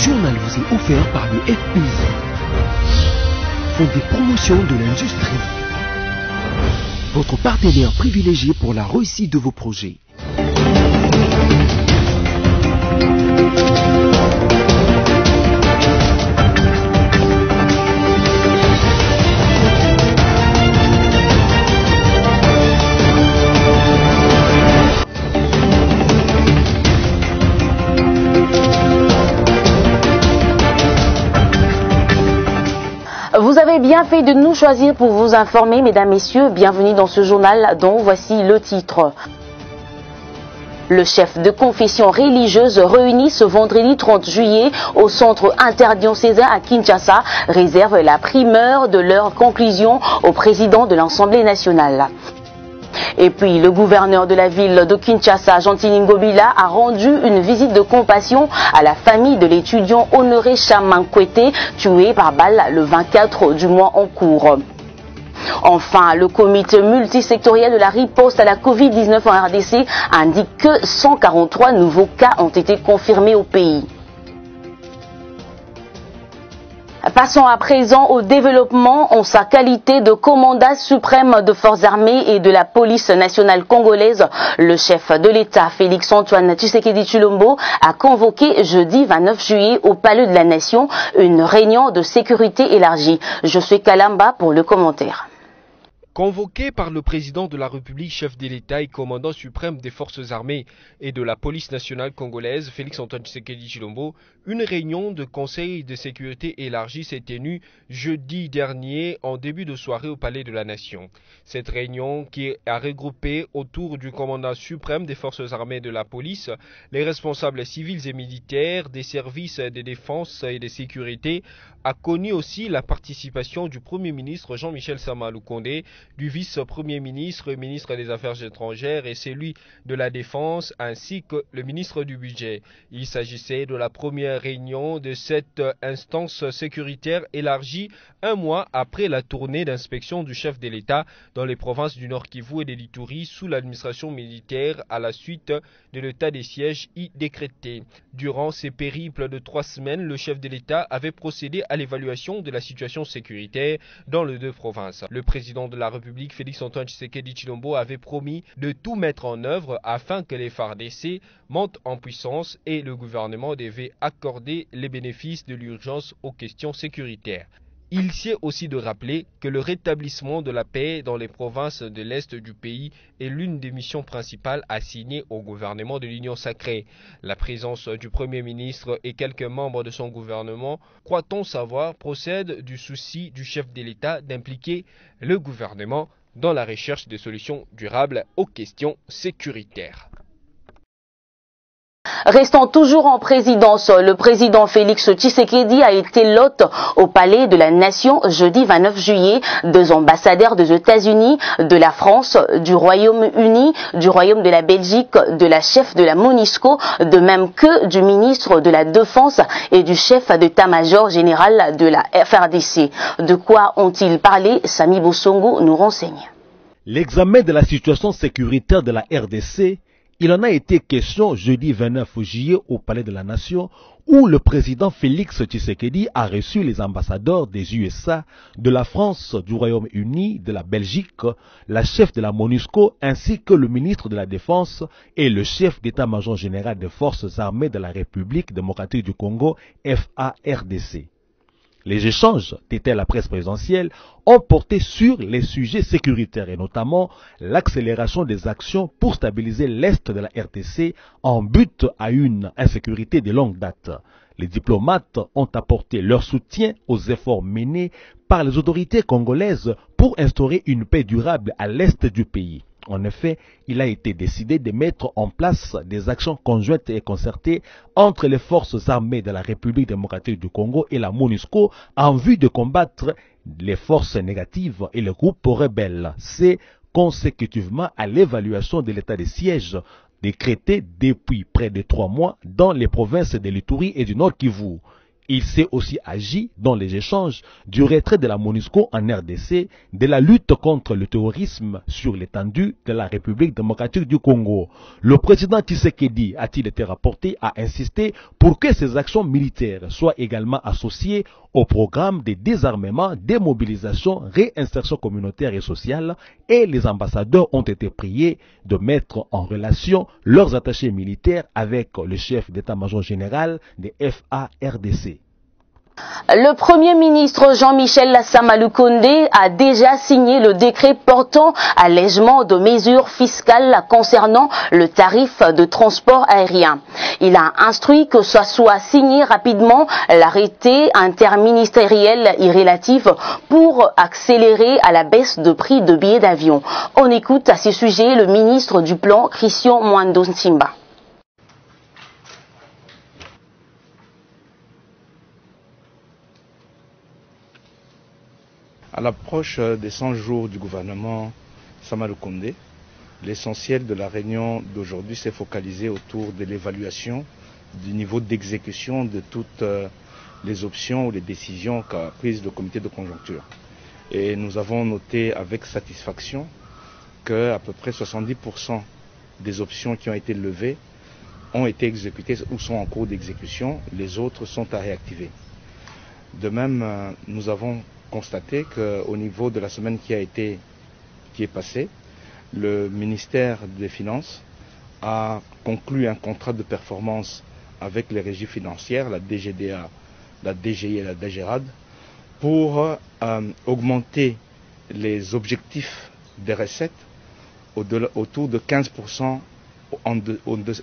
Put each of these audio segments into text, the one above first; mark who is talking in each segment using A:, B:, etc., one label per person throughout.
A: journal vous est offert par le FPI, Fonds des promotions de l'industrie, votre partenaire privilégié pour la réussite de vos projets.
B: Vous avez bien fait de nous choisir pour vous informer, mesdames, messieurs. Bienvenue dans ce journal dont voici le titre. Le chef de confession religieuse réuni ce vendredi 30 juillet au centre interdiocésain à Kinshasa réserve la primeur de leur conclusion au président de l'Assemblée nationale. Et puis, le gouverneur de la ville de Kinshasa, Gentili Ngobila, a rendu une visite de compassion à la famille de l'étudiant Honoré Chamankwete, tué par balle le 24 du mois en cours. Enfin, le comité multisectoriel de la riposte à la Covid-19 en RDC indique que 143 nouveaux cas ont été confirmés au pays. Passons à présent au développement en sa qualité de commandant suprême de forces armées et de la police nationale congolaise. Le chef de l'État, Félix-Antoine Tshisekedi Tshilombo, a convoqué jeudi 29 juillet au Palais de la Nation une réunion de sécurité élargie. Je suis Kalamba pour le commentaire.
C: Convoqué par le président de la République, chef de l'État et commandant suprême des forces armées et de la police nationale congolaise, Félix-Antoine Tshisekedi Tshilombo, une réunion de conseil de sécurité élargie s'est tenue jeudi dernier en début de soirée au Palais de la Nation. Cette réunion, qui a regroupé autour du commandant suprême des forces armées et de la police, les responsables civils et militaires des services de défense et de sécurité, a connu aussi la participation du Premier ministre Jean-Michel Sama-Lukonde, du vice-premier ministre et ministre des Affaires étrangères et celui de la Défense ainsi que le ministre du Budget. Il s'agissait de la première réunion de cette instance sécuritaire élargie un mois après la tournée d'inspection du chef de l'État dans les provinces du Nord Kivu et de l'Ituri sous l'administration militaire à la suite de l'état des sièges y décrété. Durant ces périples de 3 semaines, le chef de l'État avait procédé à l'évaluation de la situation sécuritaire dans les deux provinces. Le président de la République, Félix-Antoine Tshisekedi Tshilombo, avait promis de tout mettre en œuvre afin que les FARDC montent en puissance et le gouvernement devait accorder les bénéfices de l'urgence aux questions sécuritaires. Il sied aussi de rappeler que le rétablissement de la paix dans les provinces de l'Est du pays est l'une des missions principales assignées au gouvernement de l'Union sacrée. La présence du Premier ministre et quelques membres de son gouvernement, croit-on savoir, procède du souci du chef de l'État d'impliquer le gouvernement dans la recherche de solutions durables aux questions sécuritaires.
B: Restant toujours en présidence, le président Félix Tshisekedi a été l'hôte au Palais de la Nation jeudi 29 juillet. 2 ambassadeurs des États-Unis, de la France, du Royaume-Uni, du Royaume de la Belgique, de la chef de la MONUSCO, de même que du ministre de la Défense et du chef d'état-major général de la FRDC. De quoi ont-ils parlé? Sami Bosongo nous renseigne.
D: L'examen de la situation sécuritaire de la RDC. Il en a été question jeudi 29 juillet au Palais de la Nation où le président Félix Tshisekedi a reçu les ambassadeurs des USA, de la France, du Royaume-Uni, de la Belgique, la chef de la MONUSCO ainsi que le ministre de la Défense et le chef d'état-major général des forces armées de la République démocratique du Congo, FARDC. Les échanges, tétait la presse présidentielle, ont porté sur les sujets sécuritaires et notamment l'accélération des actions pour stabiliser l'Est de la RDC en but à une insécurité de longue date. Les diplomates ont apporté leur soutien aux efforts menés par les autorités congolaises pour instaurer une paix durable à l'Est du pays. En effet, il a été décidé de mettre en place des actions conjointes et concertées entre les forces armées de la République démocratique du Congo et la MONUSCO en vue de combattre les forces négatives et les groupes rebelles. C'est consécutivement à l'évaluation de l'état de siège décrété depuis près de 3 mois dans les provinces de l'Ituri et du Nord Kivu. Il s'est aussi agi dans les échanges du retrait de la MONUSCO en RDC, de la lutte contre le terrorisme sur l'étendue de la République démocratique du Congo. Le président Tshisekedi, a-t-il été rapporté, a insisté pour que ces actions militaires soient également associées au programme de désarmement, démobilisation, réinsertion communautaire et sociale, et les ambassadeurs ont été priés de mettre en relation leurs attachés militaires avec le chef d'état-major général des FARDC.
B: Le Premier ministre Jean-Michel Sama Lukonde a déjà signé le décret portant allègement de mesures fiscales concernant le tarif de transport aérien. Il a instruit que ce soit signé rapidement l'arrêté interministériel et relatif pour accélérer à la baisse de prix de billets d'avion. On écoute à ce sujet le ministre du Plan, Christian Mwando Nsimba.
E: À l'approche des 100 jours du gouvernement Sama Lukonde, l'essentiel de la réunion d'aujourd'hui s'est focalisé autour de l'évaluation du niveau d'exécution de toutes les options ou les décisions qu'a prises le comité de conjoncture. Et nous avons noté avec satisfaction qu'à peu près 70% des options qui ont été levées ont été exécutées ou sont en cours d'exécution, les autres sont à réactiver. De même, nous avons constaté qu'au niveau de la semaine qui est passée, le ministère des Finances a conclu un contrat de performance avec les régies financières, la DGDA, la DGI et la DGRAD, pour augmenter les objectifs des recettes autour de 15%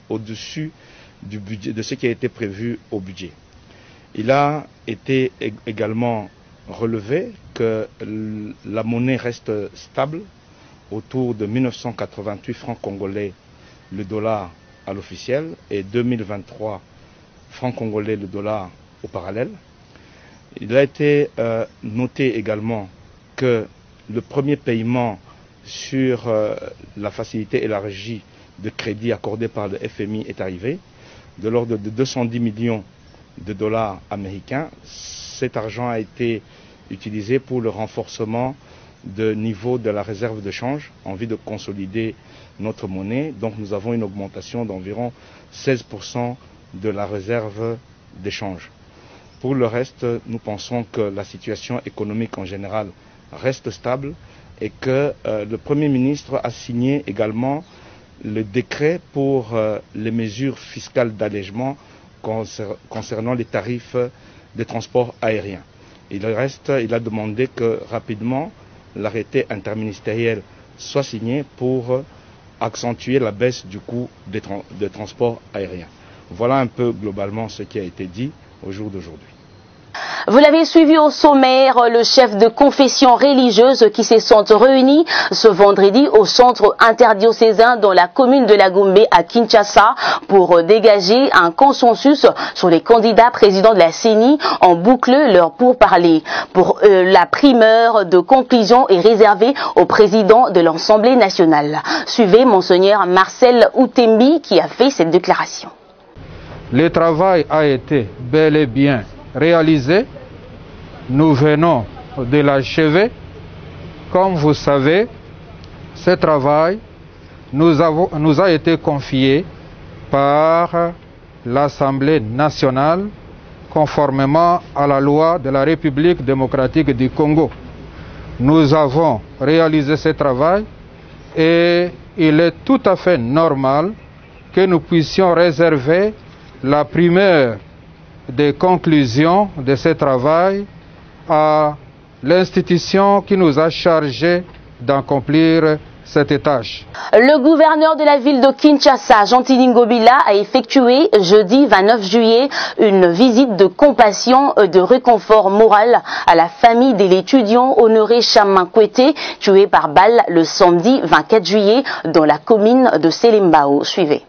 E: au-dessus du budget, de ce qui a été prévu au budget. Il a été également relevé que la monnaie reste stable autour de 1988 francs congolais le dollar à l'officiel et 2023 francs congolais le dollar au parallèle. Il a été noté également que le premier paiement sur la facilité élargie de crédit accordée par le FMI est arrivé de l'ordre de 210 millions de dollars américains. Cet argent a été utilisé pour le renforcement de niveau de la réserve de change en vue de consolider notre monnaie. Donc nous avons une augmentation d'environ 16% de la réserve d'échange. Pour le reste, nous pensons que la situation économique en général reste stable et que le Premier ministre a signé également le décret pour les mesures fiscales d'allègement concernant les tarifs des transports aériens. Il a demandé que rapidement l'arrêté interministériel soit signé pour accentuer la baisse du coût des transports aériens. Voilà un peu globalement ce qui a été dit au jour d'aujourd'hui.
B: Vous l'avez suivi au sommaire, le chef de confession religieuse qui se sont réunis ce vendredi au centre interdiocésain dans la commune de la Gombe à Kinshasa pour dégager un consensus sur les candidats présidents de la CENI en boucle leur pourparlers. Pour la primeur de conclusion est réservée au président de l'Assemblée nationale. Suivez Monseigneur Marcel Outembi qui a fait cette déclaration.
F: Le travail a été bel et bien réalisé. Nous venons de l'achever. Comme vous savez, ce travail nous a été confié par l'Assemblée nationale conformément à la loi de la République démocratique du Congo. Nous avons réalisé ce travail et il est tout à fait normal que nous puissions réserver la primeur des conclusions de ce travail à l'institution qui nous a chargés d'accomplir cette tâche.
B: Le gouverneur de la ville de Kinshasa, Gentili Ngobila, a effectué jeudi 29 juillet une visite de compassion et de réconfort moral à la famille de l'étudiant Honoré Chamin Kwete, tué par balle le samedi 24 juillet dans la commune de Selembao. Suivez.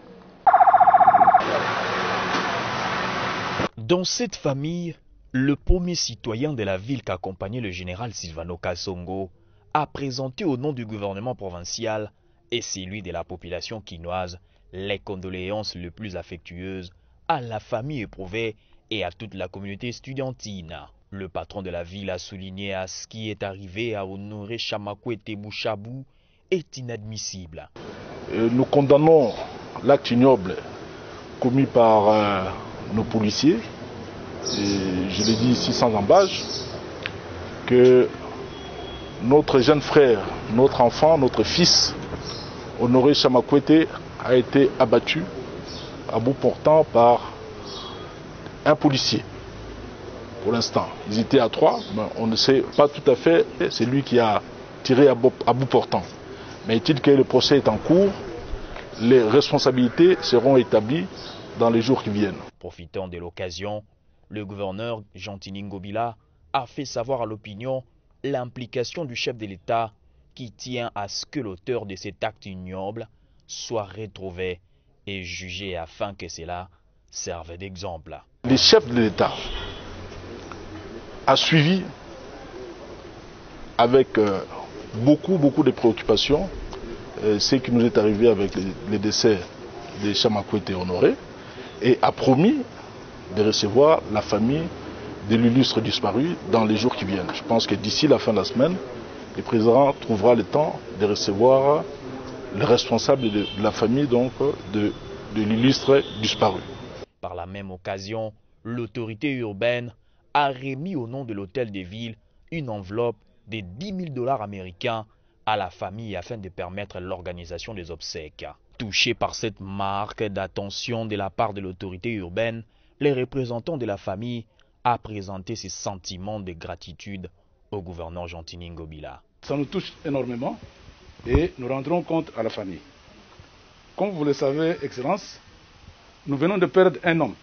G: Dans cette famille, le premier citoyen de la ville qu'accompagnait le général Silvano Kasongo a présenté au nom du gouvernement provincial et celui de la population quinoise les condoléances les plus affectueuses à la famille éprouvée et à toute la communauté estudiantine. Le patron de la ville a souligné à ce qui est arrivé à Honoré Chamakwete Bouchabou est inadmissible.
H: Nous condamnons l'acte ignoble commis par nos policiers. Et je l'ai dit ici sans embâche, que notre jeune frère, notre enfant, notre fils, Honoré Chamakwete, a été abattu à bout portant par un policier. Pour l'instant, ils étaient à 3, mais on ne sait pas tout à fait, c'est lui qui a tiré à bout portant. Mais est-il que le procès est en cours, les responsabilités seront établies dans les jours qui viennent.
G: Profitant de l'occasion, le gouverneur Jean-Tini Ngobila a fait savoir à l'opinion l'implication du chef de l'État qui tient à ce que l'auteur de cet acte ignoble soit retrouvé et jugé afin que cela serve d'exemple.
H: Le chef de l'État a suivi avec beaucoup de préoccupations ce qui nous est arrivé avec le décès de Chamakwete Honoré et a promis de recevoir la famille de l'illustre disparu dans les jours qui viennent. Je pense que d'ici la fin de la semaine, le président trouvera le temps de recevoir le responsable de la famille donc, de l'illustre disparu.
G: Par la même occasion, l'autorité urbaine a remis au nom de l'hôtel de ville une enveloppe de 10 000 $ américains à la famille afin de permettre l'organisation des obsèques. Touchés par cette marque d'attention de la part de l'autorité urbaine, les représentants de la famille a présenté ses sentiments de gratitude au gouverneur Jean-Tini Ngobila.
I: Ça nous touche énormément et nous rendrons compte à la famille. Comme vous le savez, Excellence, nous venons de perdre un homme.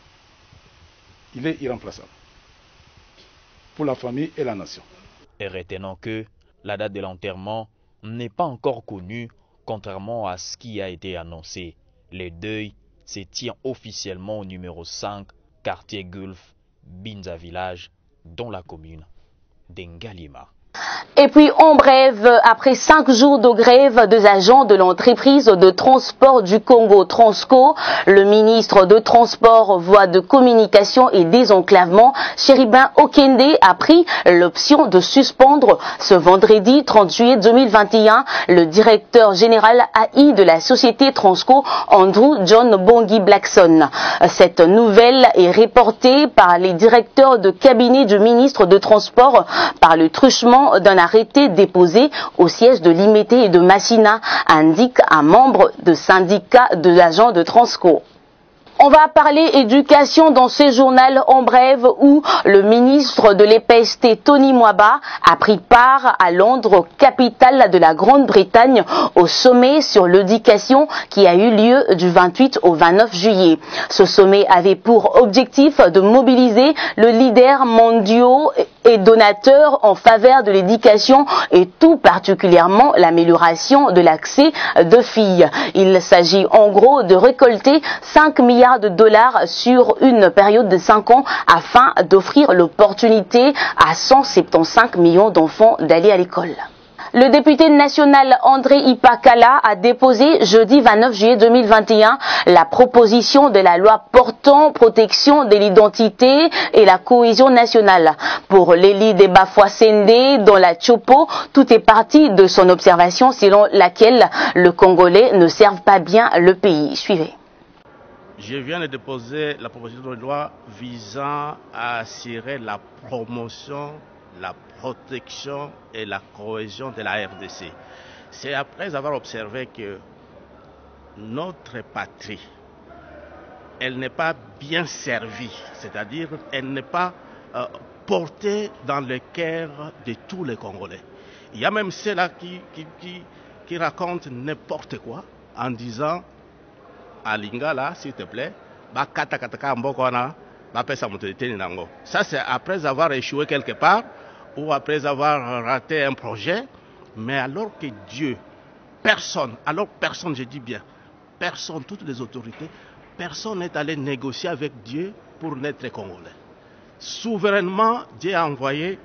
I: Il est irremplaçable pour la famille et la nation.
G: Et retenons que la date de l'enterrement n'est pas encore connue, contrairement à ce qui a été annoncé. Le deuil se tient officiellement au numéro 5, quartier Gulf, Binza Village, dans la commune d'Ngalima.
B: Et puis, en bref, après 5 jours de grève des agents de l'entreprise de transport du Congo Transco, le ministre de Transport, Voies de Communication et Désenclavement, Chéribin Okende, a pris l'option de suspendre ce vendredi 30 juillet 2021 le directeur général AI de la société Transco, Andrew John Bongi Blackson. Cette nouvelle est reportée par les directeurs de cabinet du ministre de Transport par le truchement d'un arrêté déposé au siège de l'Imété et de Massina, indique un membre de syndicat de l'agent de Transco. On va parler éducation dans ce journal en bref où le ministre de l'EPST Tony Mwaba a pris part à Londres, capitale de la Grande-Bretagne, au sommet sur l'éducation qui a eu lieu du 28 au 29 juillet. Ce sommet avait pour objectif de mobiliser le leader mondial et donateur en faveur de l'éducation et tout particulièrement l'amélioration de l'accès de filles. Il s'agit en gros de récolter 5 milliards de dollars sur une période de 5 ans afin d'offrir l'opportunité à 175 millions d'enfants d'aller à l'école. Le député national André Ipakala a déposé jeudi 29 juillet 2021 la proposition de la loi portant protection de l'identité et la cohésion nationale. Pour Lélie de Bafouassende dans la Chopo, tout est parti de son observation selon laquelle le Congolais ne serve pas bien le pays. Suivez.
J: Je viens de déposer la proposition de loi visant à assurer la promotion, la protection et la cohésion de la RDC. C'est après avoir observé que notre patrie, elle n'est pas bien servie, c'est-à-dire elle n'est pas portée dans le cœur de tous les Congolais. Il y a même ceux-là qui racontent n'importe quoi en disant à Lingala, s'il te plaît, ça c'est après avoir échoué quelque part ou après avoir raté un projet, mais alors que Dieu, personne, je dis bien, personne, toutes les autorités, personne n'est allé négocier avec Dieu pour naître Congolais. Souverainement, Dieu a envoyé,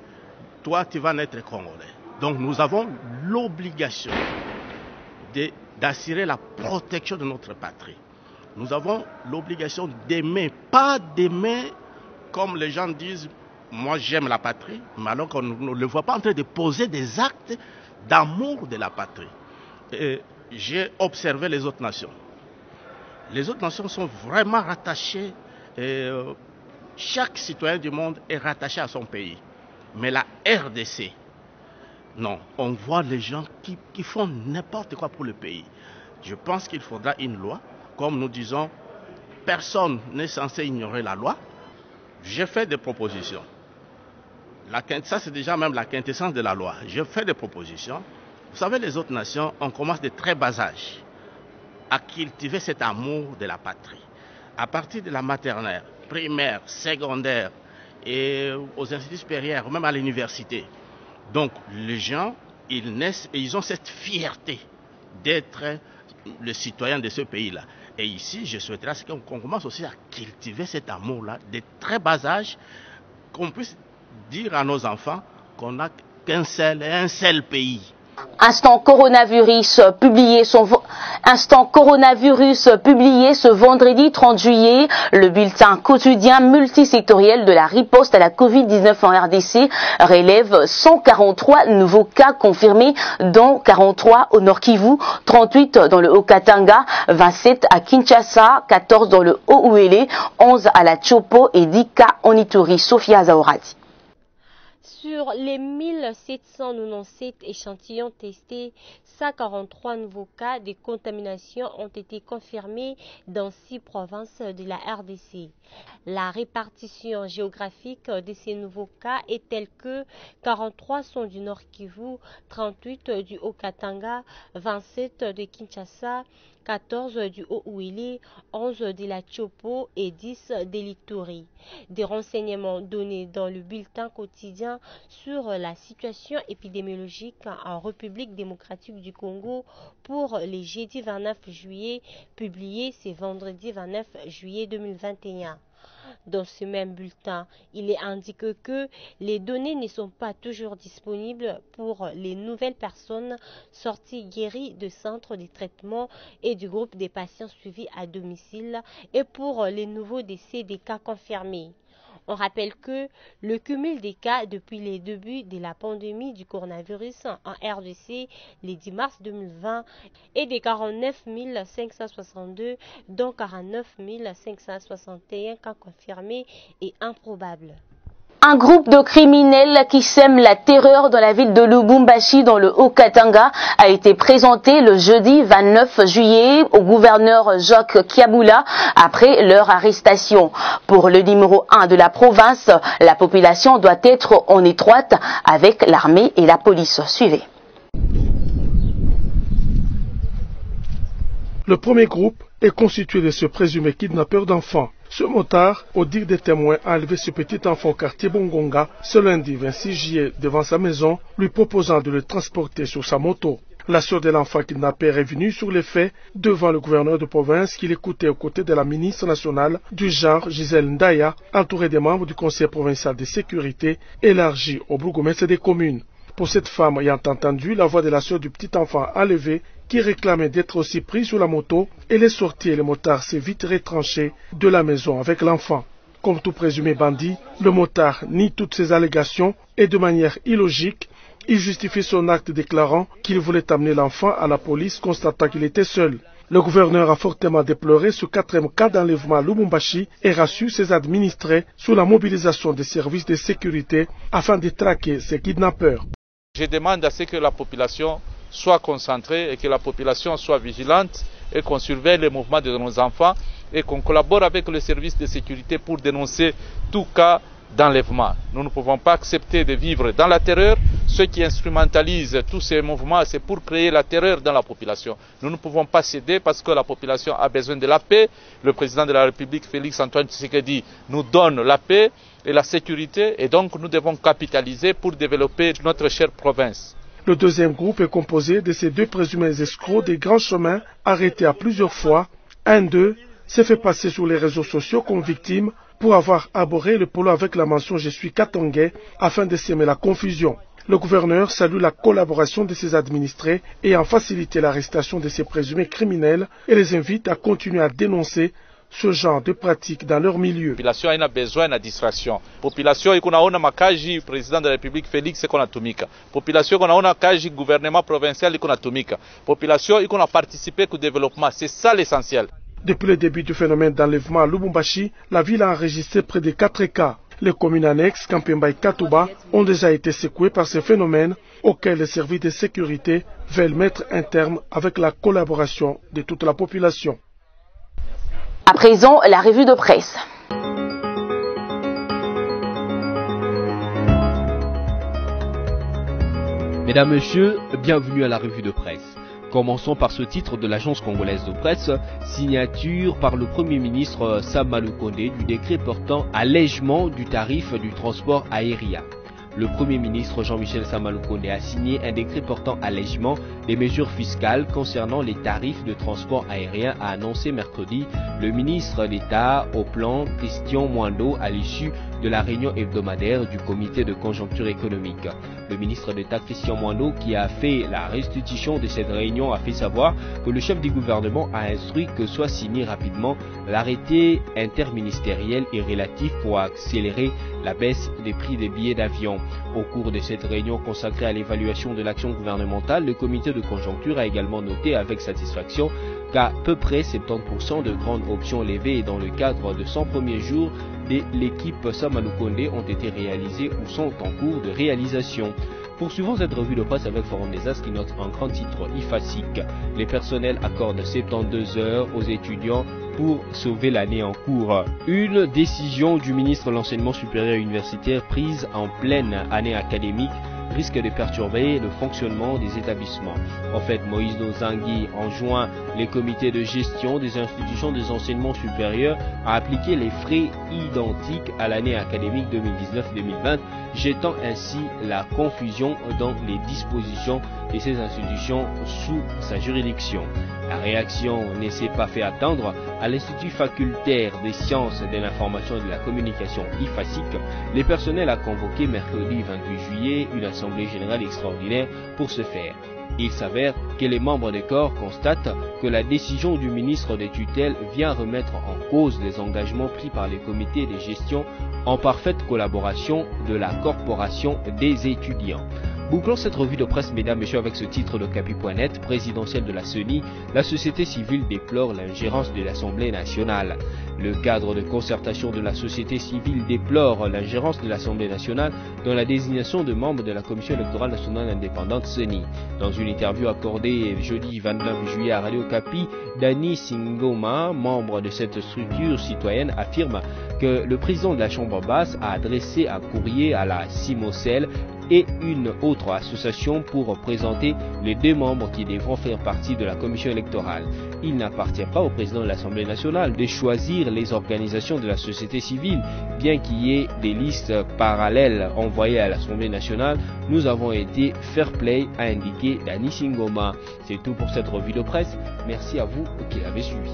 J: toi tu vas naître Congolais. Donc nous avons l'obligation d'assurer la protection de notre patrie. Nous avons l'obligation d'aimer, pas d'aimer comme les gens disent, moi j'aime la patrie, mais alors qu'on ne le voit pas en train de poser des actes d'amour de la patrie. J'ai observé les autres nations. Les autres nations sont vraiment rattachées, chaque citoyen du monde est rattaché à son pays. Mais la RDC, non, on voit les gens qui font n'importe quoi pour le pays. Je pense qu'il faudra une loi, comme nous disons, personne n'est censé ignorer la loi. J'ai fait des propositions. Ça, c'est déjà même la quintessence de la loi. J'ai fait des propositions. Vous savez, les autres nations, on commence de très bas âge à cultiver cet amour de la patrie. À partir de la maternelle, primaire, secondaire et aux instituts supérieurs, même à l'université. Donc, les gens, ils naissent et ils ont cette fierté d'être le citoyen de ce pays-là. Et ici, je souhaiterais qu'on commence aussi à cultiver cet amour-là de très bas âge, qu'on puisse dire à nos enfants qu'on n'a qu'un seul pays.
B: Instant coronavirus publié ce vendredi 30 juillet, le bulletin quotidien multisectoriel de la riposte à la Covid-19 en RDC relève 143 nouveaux cas confirmés, dont 43 au Nord Kivu, 38 dans le Haut-Katanga, 27 à Kinshasa, 14 dans le Haut-Uele, 11 à la Chopo et 10 cas en Ituri. Sophia Zaorati.
K: Sur les 1797 échantillons testés, 143 nouveaux cas de contamination ont été confirmés dans 6 provinces de la RDC. La répartition géographique de ces nouveaux cas est telle que 43 sont du Nord Kivu, 38 du Haut-Katanga, 27 de Kinshasa, 14 du Haut-Uele, 11 de la Chopo et 10 de l'Ituri. Des renseignements donnés dans le bulletin quotidien sur la situation épidémiologique en République démocratique du Congo pour les jeudi 29 juillet, publié ce vendredi 29 juillet 2021. Dans ce même bulletin, il est indiqué que les données ne sont pas toujours disponibles pour les nouvelles personnes sorties guéries de centres de traitement et du groupe des patients suivis à domicile et pour les nouveaux décès des cas confirmés. On rappelle que le cumul des cas depuis les débuts de la pandémie du coronavirus en RDC le 10 mars 2020 est de 49 562, dont 49 561 cas confirmés et improbables.
B: Un groupe de criminels qui sème la terreur dans la ville de Lubumbashi dans le Haut-Katanga a été présenté le jeudi 29 juillet au gouverneur Jacques Kiabula après leur arrestation. Pour le numéro 1 de la province, la population doit être en étroite avec l'armée et la police. Suivez.
I: Le premier groupe est constitué de ce présumé kidnappeur d'enfants. Ce motard, au dire des témoins, a enlevé ce petit enfant au quartier Bongonga ce lundi 26 juillet devant sa maison, lui proposant de le transporter sur sa moto. La sœur de l'enfant kidnappé est venue sur les faits devant le gouverneur de province qui l'écoutait aux côtés de la ministre nationale du genre Gisèle Ndaya, entourée des membres du conseil provincial de sécurité élargi au bourgmestre des communes. Pour cette femme ayant entendu la voix de la sœur du petit enfant enlevé qui réclamait d'être aussi pris sur la moto, elle est sortie et le motard s'est vite retranché de la maison avec l'enfant. Comme tout présumé bandit, le motard nie toutes ces allégations et de manière illogique, il justifie son acte déclarant qu'il voulait amener l'enfant à la police constatant qu'il était seul. Le gouverneur a fortement déploré ce 4e cas d'enlèvement à Lubumbashi et rassure ses administrés sur la mobilisation des services de sécurité afin de traquer ces kidnappeurs.
F: Je demande à ce que la population soit concentrée et que la population soit vigilante et qu'on surveille les mouvements de nos enfants et qu'on collabore avec les services de sécurité pour dénoncer tout cas d'enlèvement. Nous ne pouvons pas accepter de vivre dans la terreur. Ceux qui instrumentalisent tous ces mouvements, c'est pour créer la terreur dans la population. Nous ne pouvons pas céder parce que la population a besoin de la paix. Le président de la République, Félix Antoine Tshisekedi, nous donne la paix et la sécurité et donc nous devons capitaliser pour développer notre chère province.
I: Le deuxième groupe est composé de ces deux présumés escrocs des grands chemins arrêtés à plusieurs fois. Un d'eux s'est fait passer sur les réseaux sociaux comme victime pour avoir abordé le polo avec la mention « Je suis Katangais » afin de s'aimer la confusion. Le gouverneur salue la collaboration de ses administrés ayant facilité l'arrestation de ces présumés criminels et les invite à continuer à dénoncer ce genre de pratique dans leur milieu.
L: La population a besoin de distraction. La population ikonaona makaji président de la République Félix konatumika. La population ikonaona kaji gouvernement provincial ikonatumika. La population ikona participer au développement. C'est ça l'essentiel.
I: Depuis le début du phénomène d'enlèvement à Lubumbashi, la ville a enregistré près de 4 cas. Les communes annexes, Kampemba et Katouba, ont déjà été secouées par ce phénomène auquel les services de sécurité veulent mettre un terme avec la collaboration de toute la population.
B: À présent, la revue de presse.
C: Mesdames, Messieurs, bienvenue à la revue de presse. Commençons par ce titre de l'agence congolaise de presse, signature par le Premier ministre Sama Lukonde du décret portant allègement du tarif du transport aérien. Le Premier ministre Jean-Michel Sama Lukonde a signé un décret portant allègement des mesures fiscales concernant les tarifs de transport aérien, a annoncé mercredi le ministre d'État au plan Christian Mwando à l'issue de la réunion hebdomadaire du comité de conjoncture économique. Le ministre d'État Christian Mwando, qui a fait la restitution de cette réunion, a fait savoir que le chef du gouvernement a instruit que soit signé rapidement l'arrêté interministériel et relatif pour accélérer la baisse des prix des billets d'avion. Au cours de cette réunion consacrée à l'évaluation de l'action gouvernementale, le comité de conjoncture a également noté avec satisfaction qu'à peu près 70% de grandes options levées dans le cadre de 100 premiers jours de l'équipe Sama Lukonde ont été réalisées ou sont en cours de réalisation. Poursuivons cette revue de presse avec Forum des As qui note un grand titre IFASIC. Les personnels accordent 72 heures aux étudiants pour sauver l'année en cours. Une décision du ministre de l'Enseignement supérieur universitaire prise en pleine année académique risque de perturber le fonctionnement des établissements. En fait, Moïse Nozangui enjoint les comités de gestion des institutions des enseignements supérieurs à appliquer les frais identiques à l'année académique 2019-2020, jetant ainsi la confusion dans les dispositions de ces institutions sous sa juridiction. La réaction ne s'est pas fait attendre. À l'Institut facultaire des sciences de l'information et de la communication IFASIC, les personnels a convoqué mercredi 28 juillet une assemblée générale extraordinaire pour ce faire. Il s'avère que les membres des corps constatent que la décision du ministre des tutelles vient remettre en cause les engagements pris par les comités de gestion en parfaite collaboration de la corporation des étudiants. Bouclons cette revue de presse, mesdames et messieurs, avec ce titre de Capi.net, présidentielle de la CENI, la société civile déplore l'ingérence de l'Assemblée nationale. Le cadre de concertation de la société civile déplore l'ingérence de l'Assemblée nationale dans la désignation de membres de la Commission électorale nationale indépendante CENI. Dans une interview accordée jeudi 29 juillet à Radio Capi, Dani Singoma, membre de cette structure citoyenne, affirme que le président de la Chambre basse a adressé un courrier à la CIMOCEL et une autre association pour présenter les 2 membres qui devront faire partie de la commission électorale. Il n'appartient pas au président de l'Assemblée nationale de choisir les organisations de la société civile. Bien qu'il y ait des listes parallèles envoyées à l'Assemblée nationale, nous avons été fair play, a indiqué Dani Singoma. C'est tout pour cette revue de presse. Merci à vous qui l'avez suivi.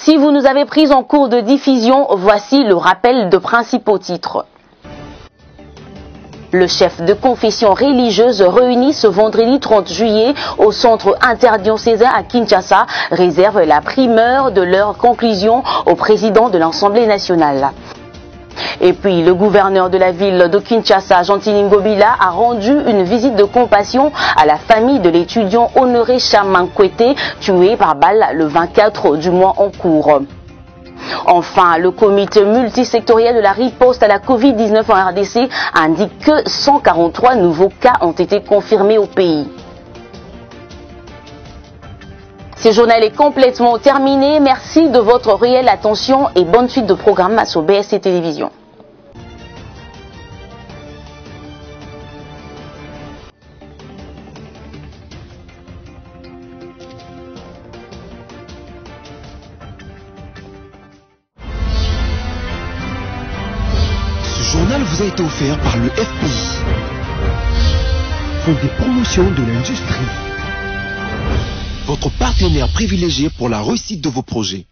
B: Si vous nous avez pris en cours de diffusion, voici le rappel de principaux titres. Le chef de confession religieuse réuni ce vendredi 30 juillet au centre interdiocésain à Kinshasa réserve la primeur de leur conclusion au président de l'Assemblée nationale. Et puis, le gouverneur de la ville de Kinshasa, Gentili Ngobila, a rendu une visite de compassion à la famille de l'étudiant Honoré Chamankwete, tué par balle le 24 du mois en cours. Enfin, le comité multisectoriel de la riposte à la Covid-19 en RDC indique que 143 nouveaux cas ont été confirmés au pays. Ce journal est complètement terminé. Merci de votre réelle attention et bonne suite de programmes sur BSC Télévision.
A: Ce journal vous a été offert par le FPI, Fonds des promotions de l'industrie, votre partenaire privilégié pour la réussite de vos projets.